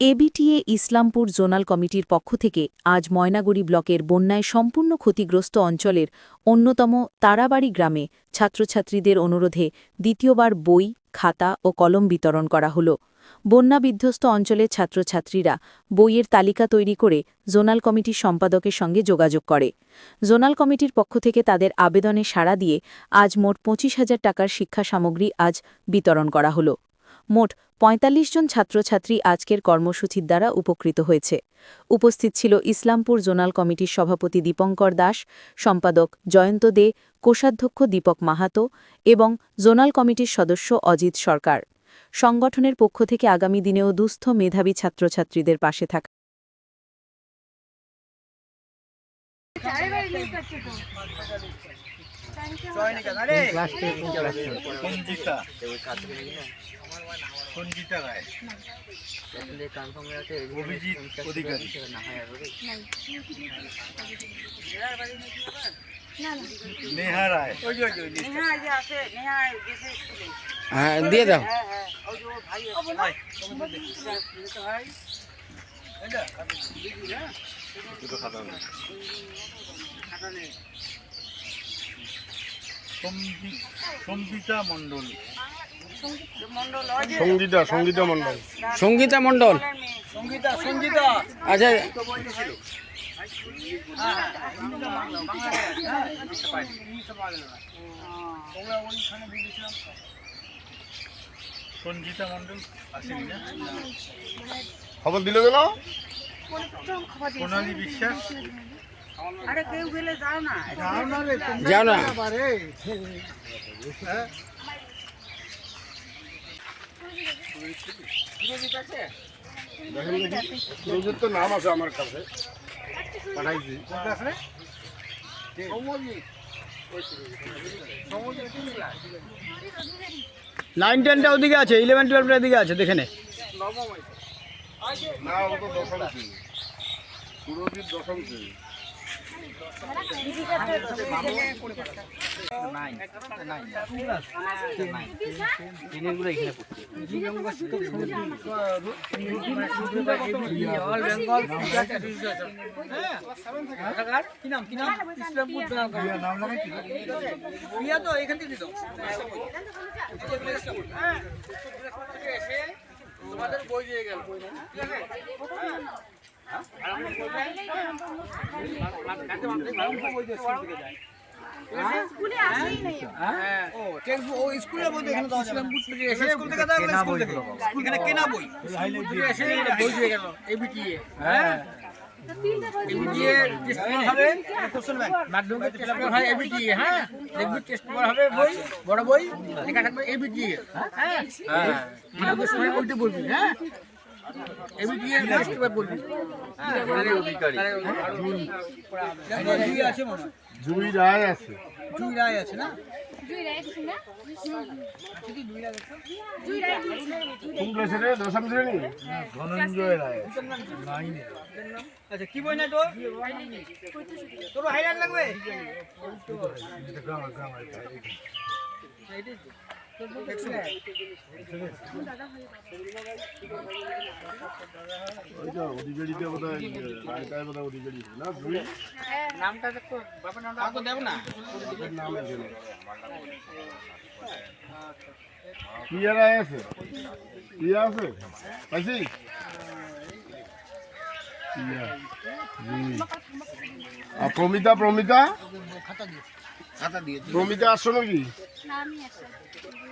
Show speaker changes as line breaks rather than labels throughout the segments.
ABTA Islampur zonal কমিটির পক্ষ থেকে আজ ময়নাগুড়ি ব্লকের বন্যায় সম্পূর্ণ ক্ষতিগ্রস্ত অঞ্চলের অন্যতম তারাবাড়ি গ্রামে ছাত্রছাত্রীদের অনুরোধে দ্বিতীয়বার বই, খাতা ও কলম বিতরণ করা হল। বন্যা বিধ্বস্ত অঞ্চলের ছাত্রছাত্রীরা বইয়ের তালিকা তৈরি করে জোনাল কমিটির সম্পাদকের সঙ্গে যোগাযোগ করে। জোনাল কমিটির পক্ষ থেকে তাদের আবেদনে সাড়া দিয়ে আজ মোট ২৫,০০০ টাকার শিক্ষা সামগ্রী আজ বিতরণ করা হল। মোট ৪৫ জন ছাত্রছাত্রী আজকের কর্মসূচির দ্বারা উপকৃত হয়েছে। উপস্থিত ছিল ইসলামপুর জোনাল কমিটির সভাপতি দীপঙ্কর দাস, সম্পাদক জয়ন্ত দে, কোষাধ্যক্ষ দীপক মাহাতো এবং জোনাল কমিটির সদস্য অজিত সরকার। সংগঠনের পক্ষ থেকে আগামী দিনেও দুস্থ মেধাবী ছাত্রছাত্রীদের পাশে থাকা
সঞ্জিতা রায়, অভিজিৎ অধিকারী, নেহা রায়।
হ্যাঁ, দিয়ে দাও।
সঙ্গীতা মণ্ডল,
সঙ্গীতা মণ্ডল। আচ্ছা,
সঞ্জিতা মণ্ডল আসেনি না?
খবর দিল গেল।
সোনালী বিশ্বাস,
যাও না। তো নাম আছে আমার কাছে, পাঠাইছি। 9-10টা ওদিকে আছে, 11-12টা এদিকে আছে, দেখে নে। না, ও তো দশম ছিল, পুরোহিত দশম ছিল।
তোমাদের বই দিয়ে গেল। বড় বই লেখা থাকবে এবিটিএ। হ্যাঁ, ওইটা বলবি। হ্যাঁ, এবিটিএ বলবি।
জুই রায় আছে,
না?
কোন ক্লাসে রে? দশম শ্রেণী।
ধনঞ্জয় রায়। আচ্ছা, কি বই না তোর? তোর হাইলাইট লাগবে?
অধিকারীতে বোধহয় রায়টায় বোধহয় অধিকারী না? জুই
নামটা দেখো, বাবার নামটা দেব না।
নাম আছে, প্রিয়া রায় আছে, প্রিয়া আছে, পাইছি। আর প্রমিতা প্রমিতা আসছো নাকি?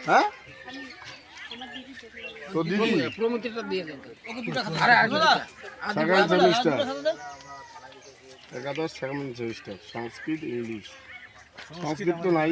হ্যাঁ, তো দিদি সেকেন্ড সেমিস্টার, একাদশ সেকেন্ড সেমিস্টার, সংস্কৃত ইংলিশ। সংস্কৃত তো নাই।